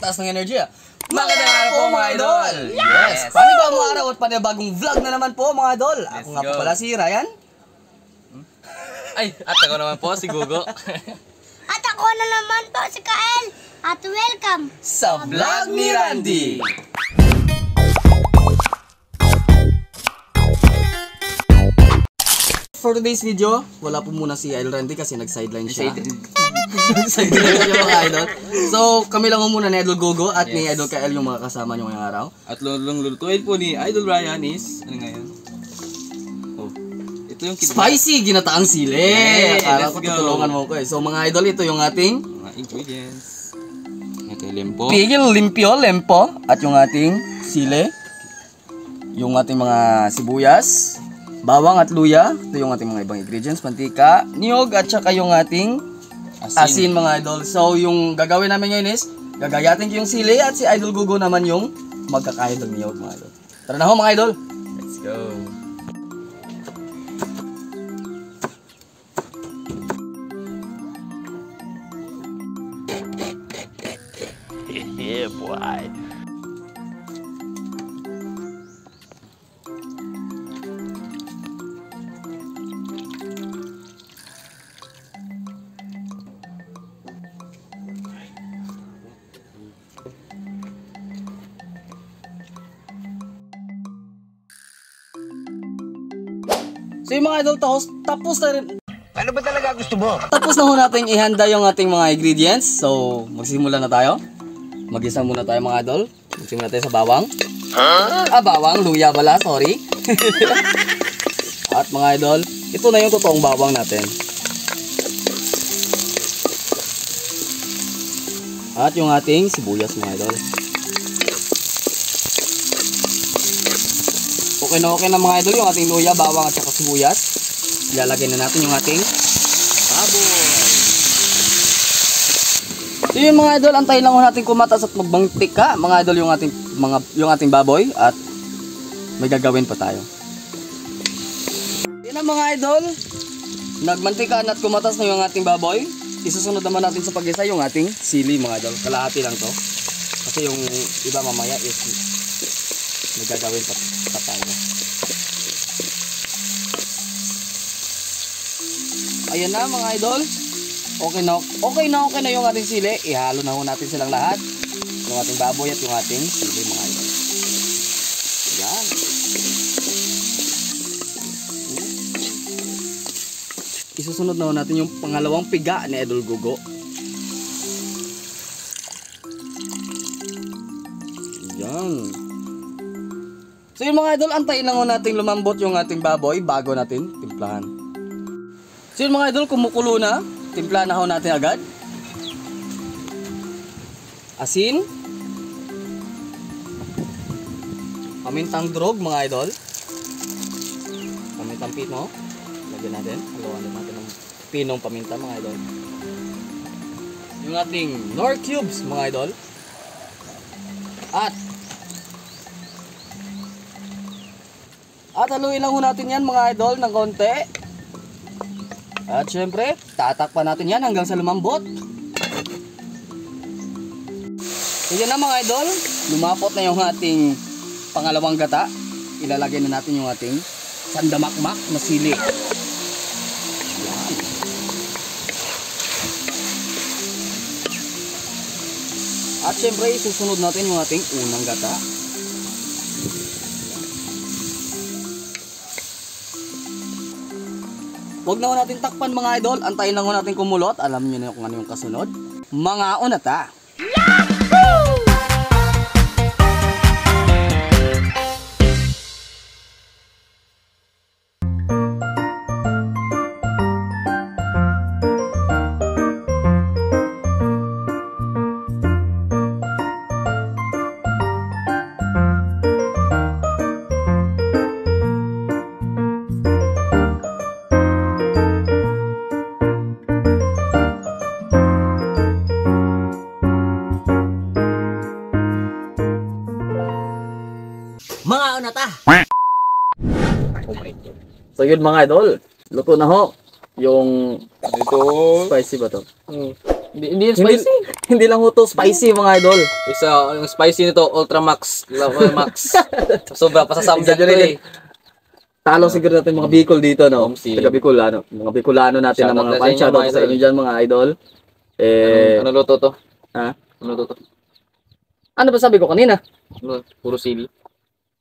taas ng energy. Magandang araw po mga idol! Yes! Panibagong araw at panibagong vlog na naman po mga idol. Ako nga po pala si Ryan. Ay, at ako naman po si Gugo. At ako na naman po si Kael. At welcome Sa vlog ni Randy. For today's video, wala po muna si Idol Randy kasi nag-sideline siya. Sideline siya mga idol. So, kami lang muna ni Idol Gogo at ni Idol Kael yung mga kasama niyo ngayong araw. At lulutuin po ni Idol Ryan is, ano ngayon? Oh, ito yung Spicy ginataang sili. Yay, Akala let's ko go. tutulungan mo ko eh. So mga idol, ito yung ating mga ingredients. Ito yung lempo. pigil limpyo, lempo. At yung ating sili. Yung ating mga sibuyas. Bawang at luya. Ito yung ating mga ibang ingredients. Mantika, niyog at saka yung ating asin mga idol. So yung gagawin namin ngayon is gagayatin ko yung sili at si Idol Gugo naman yung magkakahid ng niyog mga idol. Tara na ho mga idol. Let's go. Yeah, boy. So yung mga idol, tapos na rin. Ano ba talaga gusto mo? Tapos na ho natin ihanda yung ating mga ingredients. So magsimula na tayo. Mag-isa muna tayo mga idol. Magsimula tayo sa bawang. Bawang, luya pala, sorry. At mga idol, ito na yung totoong bawang natin. At yung ating sibuyas mga idol. Okay na mga idol yung ating luya, bawang at saka sibuyas. Ilalagay na natin yung ating baboy. So yun mga idol, antayin lang natin kumatas at magmantika mga idol yung ating baboy at may gagawin pa tayo. Yun na mga idol, nagmantika at kumatas na yung ating baboy. Isusunod naman natin sa pag-isa yung ating sili mga idol. Kalahati lang to. Kasi yung iba mamaya is may gagawin pa tayo. Ayan na mga idol. Okay na yung ating sili. Ihalo na ho natin silang lahat. Yung ating baboy at yung ating sili mga idol. Ayan. Isusunod na ho natin yung pangalawang piga ni Idol Gugo. Ayan. So yung mga idol, antayin lang ho natin lumambot yung ating baboy bago natin timplahan. So yun mga idol, kumukulo na. Timplahan na ho natin agad. Asin. Pamintang drog mga idol. Pamintang pino. Lagyan natin. Haluan natin ng pinong paminta mga idol. Yung ating Knorr cubes mga idol. At haluin lang ho natin yan mga idol ng konti. At syempre, tatakpan natin yan hanggang sa lumambot. So yan na mga idol, lumapot na yung ating pangalawang gata. Ilalagay na natin yung ating sandamakmak na sili. Yan. At syempre, isusunod natin yung ating unang gata. Huwag na ho natin takpan mga idol. Antayin lang ho natin kumulot. Alam niyo na kung ano yung kasunod. Mga unata. Mga unata! So yun mga idol. Luto na ho. Yung Ito. spicy ba to? Hindi yung spicy. Hindi lang ho to spicy mga idol. Isa, yung spicy nito, Ultra Max. Love Max. Sobra pa sa samgyup to eh. Talo siguro natin mga Bicol dito, no? Si Taga Bicolano. Mga Bicolano natin na mga fan. Shoutout sa inyo dyan mga idol. Ano luto to? Ha? Ano luto to? Ano ba sabi ko kanina? Ano? Puro sili.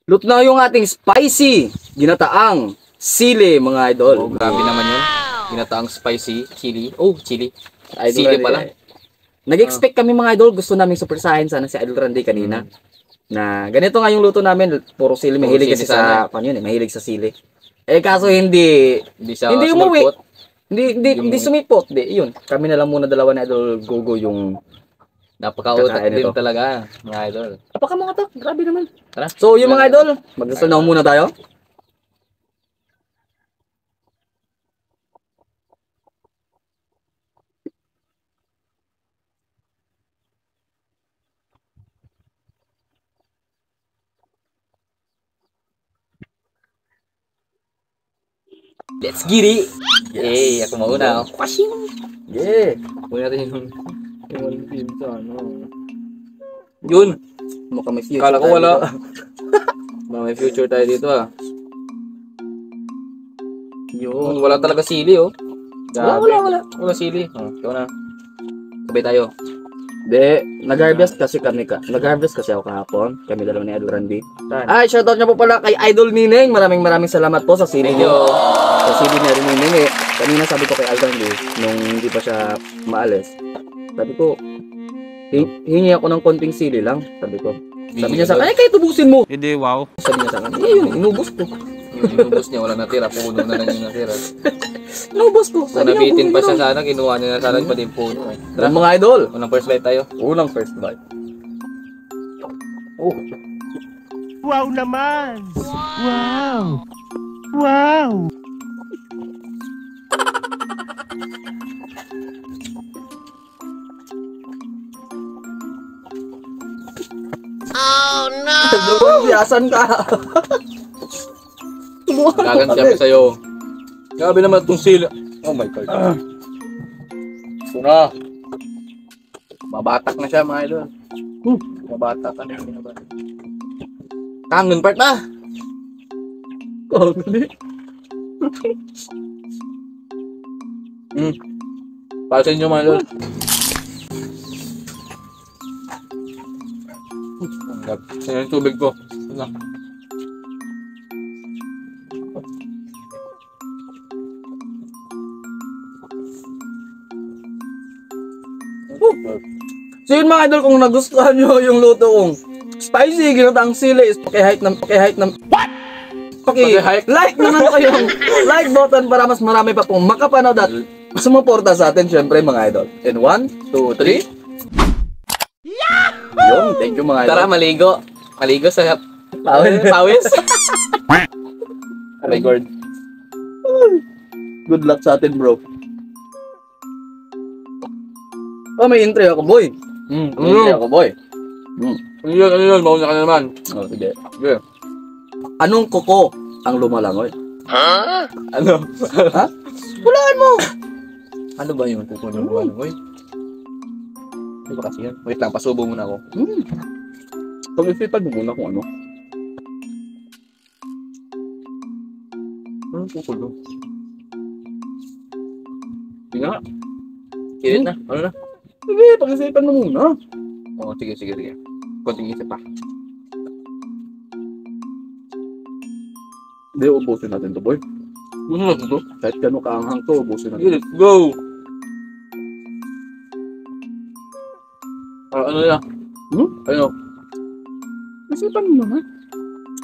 Luto na yung ating spicy ginataang sili mga idol. Oh, grabe naman yun. Ginataang spicy chili. Oh, chili. Idol Sili Randy, pala. Nag-expect kami mga idol. Gusto namin supersahin sana si Idol Randy kanina. Na ganito nga yung luto namin. Puro sili. Puro Mahilig sili kasi sana. sa, yun, mahilig sa sili. Kaso hindi Hindi umuwi. sumulpot. Hindi sumipot. Yun. Kami na lang muna dalawa na Idol Gogo yung Napaka-utak Kakain din ito. talaga, mga idol. apaka mga to. Grabe naman. Tara. So yung mga idol, magdasal na muna tayo. Let's get it! Yay, ako mauna. Oh. Yeah. Kunin natin yung one film sa ano. Yun! Mukhang may future. Kala ko tayo wala. dito. May future tayo dito ah. Yun. Wala talaga sili oh. Grabe. Wala. Wala sili. Oh, ikaw na. Sabay tayo. De, nag-harvest kasi nag-harvest kasi ako kahapon. Kami dalawa ni Idol Randy. Ay, shoutout niya po pala kay Idol Nineng. Maraming salamat po sa sili Thank you. niyo. Sa sili ni Idol Nineng eh. Kanina sabi ko kay Idol Randy, nung hindi pa siya maalis. Sabi ko, hingi ako ng konting sili lang. Sabi ko. Sabi niya sa akin, ay kahit ubusin mo. Hindi, wow. Sabi niya sa akin, yun, inubos ko. Yung inubos niya, wala natira. Puno na lang yung natira. Inubos ko. Kung nabitin pa siya sana, kinuha niya na sana pa din puno eh. Tara mga idol. Unang first bite tayo. Unang first bite. Oh. Wow naman! Wow! Wow! Biyasan ka. Gaganti kami sa'yo. Grabe naman itong sila. Oh my God. Sura. Mabatak na siya mga idol. Mabatak na siya. Kangen part na. Kagli. Para sa inyo mga idol. Sa'yo yung tubig ko. Ano? So yun mga idol, kung nagustuhan nyo yung luto kong spicy ginataang sili is paki-like naman kayong like button para mas marami pa pong makapanood at sumuporta sa atin syempre mga idol. In 1, 2, 3. Yun, thank you mga idol. Tara, maligo. Maligo sa Pawis. pawis. Oh my God. Good luck sa atin bro. Oh, may intro ako boy. May intro ako boy. Ano yun? Mauna ka na naman. Oh, sige. Sige. Anong kuko ang lumalangoy? Ano? Ha? Hulaan mo! Ano ba yung pupunin mo? Ano? Ano ba kasi yan? Wait lang, pasubo muna ako. Pag-isipan mo muna kung ano. Ano pupulo? Sige nga. Kilit na? Ano na? Sige, pag-isipan mo muna. Oo, sige. Konting isip pa. Hindi, ubusin natin to boy. Ano na ito? Kahit gano'ng kaanghang to, ubusin Sige, natin. let's go! Ano na? Ano? Isipan mo muna.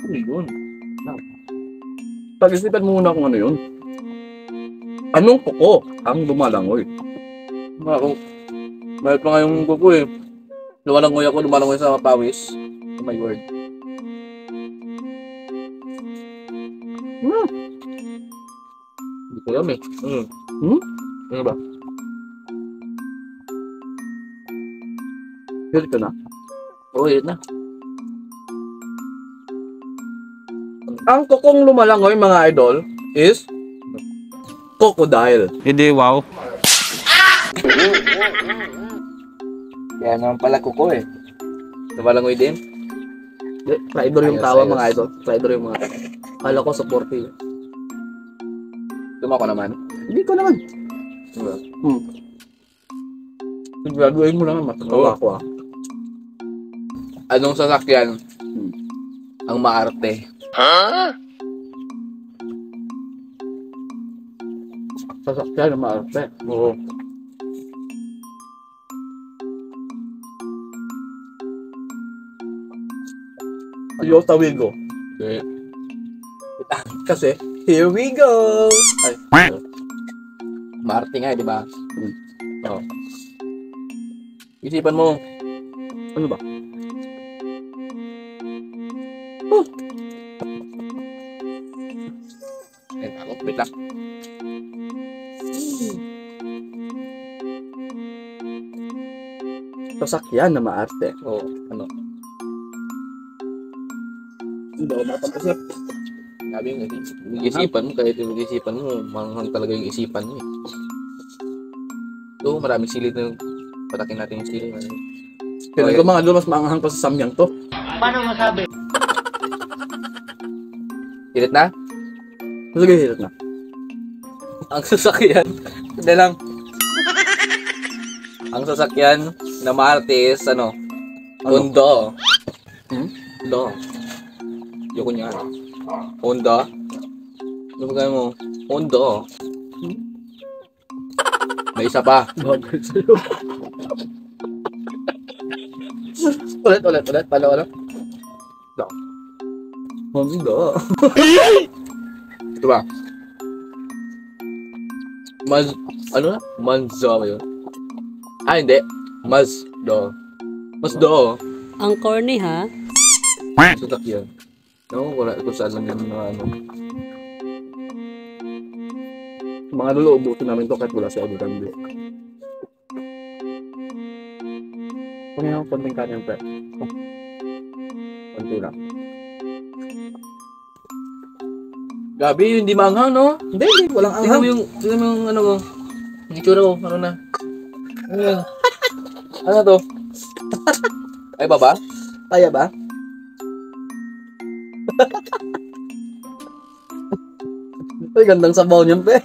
Ano yun? Pag-isipan mo muna kung ano yun. Anong kuko ang lumalangoy? Mayroon pa nga yung kuko eh. Lumalangoy ako sa pawis. Oh my word. Hindi ko alam eh. Ano ba? Hear ka na. Oo, yun na. Ang kukong lumalangoy mga idol is crocodile. Hindi, wow. Kaya naman pala kuko eh. Nabalangoy din? Di, traitor yung Ayos, tawa ayos. mga idol. Traitor yung mga tawa. Kala ko supportive. Tuma ko naman. Hindi ko naman. Diba? Hmm. Siguraduhin mo naman, matawa ko ah. Anong sasakyan ang maarte? Sasakyan ang maarte? Oo. Toyota Wigo. Okay. Kasi, here we go! Ay, maarte nga, di ba? Oo. Isipan mo, ano ba? Ayun ako, wait lang. Sasakyan na maarte. Oo, ano? Hindi ako makapag-isip. Sabi yung isipan mo, kahit yung isipan mo, manghang talaga yung isipan mo eh. So, maraming silid na patakin natin yung silid. Kailan ko mga idol, mas maanghang pa sa samyang to. Paano masabi? Silid na? Sige, hirit na. Ang sasakyan, hindi lang. Ang sasakyan na maarte is, ano? Honda. Honda. Yoko niya. Honda. Ano ba kaya mo? Honda. May isa pa. Bagay sa'yo. Ulit. Palo. Honda. Ito ba? Ano na? Mazda ba yun? Ah, hindi. Mazda. Ang corny ha. Sasakyan. No, wala ko saan lang yung mga ano. Mga lolo, ubusin namin to kahit wala si Idol Randy. Kung yung konting kanyang pre. Konti lang. Gabi, hindi maanghang, no? Hindi, walang Tingnan mo anghang. yung ano ko. Yung itsura ko, ano na. Ano yan? Ano to? Ay, baba? Kaya ba? Ay, gandang sabaw niyan, pe.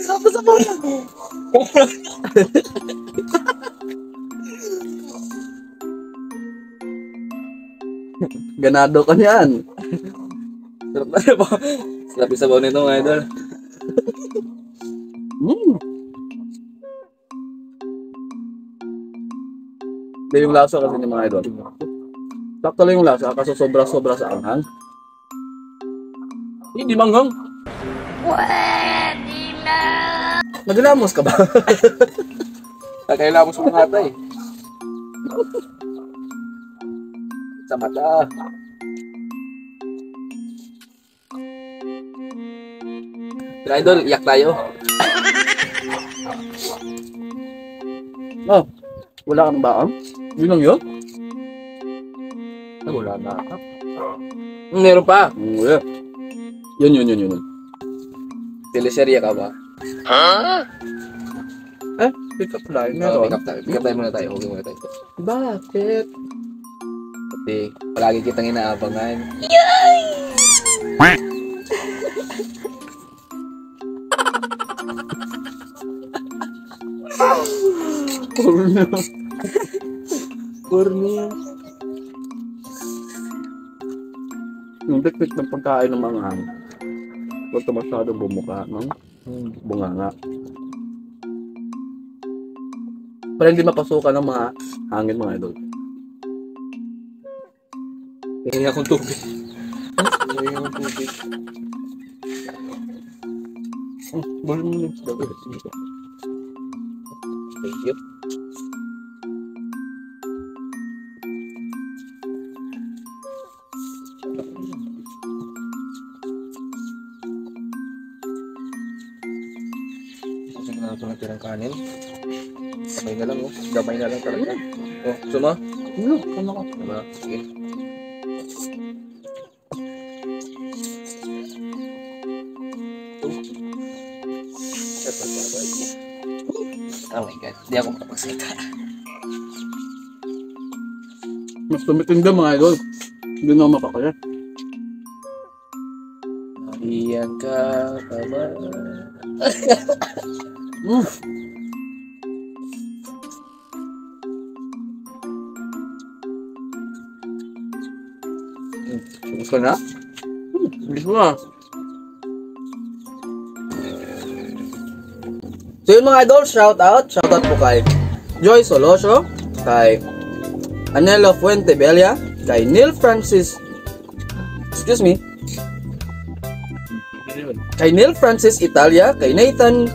Sabaw niya. Ganado ka niyan. Sarap na ba? Sarap yung sabaw nito, mga idol. Hindi yung lasa kasi ni mga idol. Sakto lang yung lasa kasi sobra-sobra sa anghang. Hindi manghang. Naglamos ka ba? Kailangan mo sa mga hatay. Sa mata. Pero idol, iyak tayo. Oh, wala ka ng baon? Yun lang yun? Ay, wala na. Meron pa. Wala. Yun. Teleserye ka ba? Pick up line. Meron. Meron. Pick up tayo muna tayo. Huwag muna tayo. Bakit? Kasi palagi kitang inaabangan. Corny. Yung teknik ng pagkain ng mga hang. Huwag ka masyadong bumuka, no? Bunganga. Para hindi mapasukan ng mga hangin, mga idol. Hingi akong tubig. Hingi akong tubig. Balik mo yung Thank you. Kasi na ito natin ang kanin. Gamay na lang, oh. Gamay na lang talaga. Oh, gusto mo? ano ka? Diba? Sige. Ito, sabay. Oh my God, hindi ako makapagsalita. Mas tumitinda mga idol. Hindi na ako makakaya. Iyan ka pa ba? Gusto na? Gusto na. So yun mga idol, shout out po kay Joy Solosio, kay Anelo Fuente Bella, kay Neil Francis, kay Neil Francis Italia, kay Nathan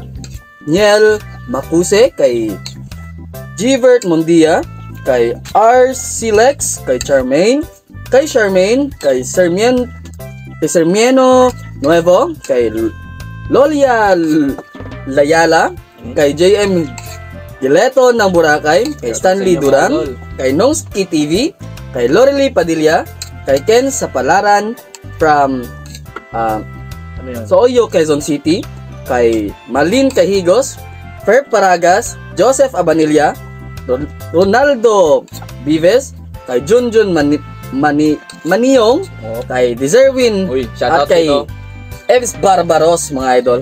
Niel Macuse, kay Givert Mondia, kay R. Silex, kay Charmaine, kay Sermieno Nuevo, kay Lolia Layala, kay JM Gileto ng Boracay, kay Stanley Duran, kay Nongski TV, kay Lorely Padilla, kay Ken Sapalaran from Soyo, Quezon City, kay Malin Cahigos, Fer Paragas, Joseph Abanilla, Ronaldo Vives, kay Junjun Maniyong, kay Deserwin, Uy, at shoutout kay ito. Eves Barbaros, mga idol.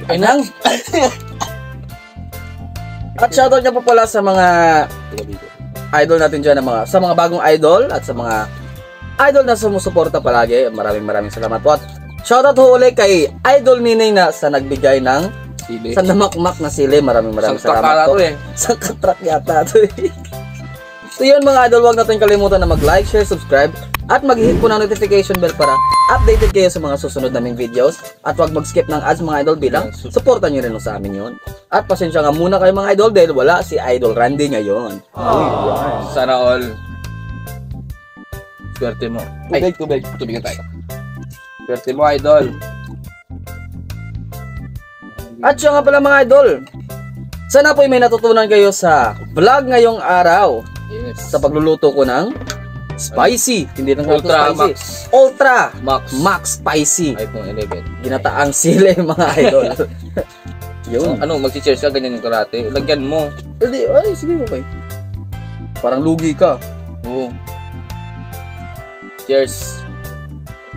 Anang. At shoutout niya po pala sa mga idol natin dyan, sa mga bagong idol at sa mga idol na sumusuporta palagi. Maraming salamat po. At shoutout ho ulit kay Idol Ninay na sa nagbigay ng Sili. sa namakmak na sili. Maraming salamat po. Sa katrak yata to eh. So yun mga idol, huwag natin kalimutan na mag-like, share, subscribe, at mag-hit po ng notification bell para updated kayo sa mga susunod naming videos. At huwag mag-skip ng ads mga idol bilang supportan nyo rin sa amin yun. At pasensya nga muna kayo mga idol dahil wala si Idol Randy ngayon. Sana all. Swerte mo. Tubig. Tubig na tayo. Swerte mo, idol. At siya nga pala mga idol, sana po may natutunan kayo sa vlog ngayong araw Yes. sa pagluluto ko ng spicy. Hindi lang Ultra spicy. Max. Ultra Max. Spicy. iPhone 11. Ginataang sili mga idol. Yun. Ano, mag-cheers ka, ganyan yung karate. Lagyan mo. Ay, sige okay. Parang lugi ka. Oo. Cheers.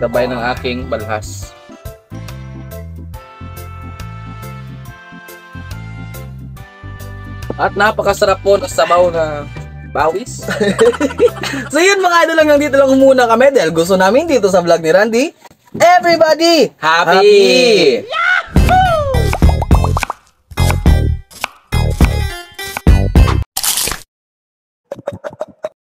Gabay ng aking balhas. At napakasarap po ng sabaw na bawis. So yun mga idol, hanggang dito lang muna kami dahil gusto namin dito sa vlog ni Randy. Everybody Happy!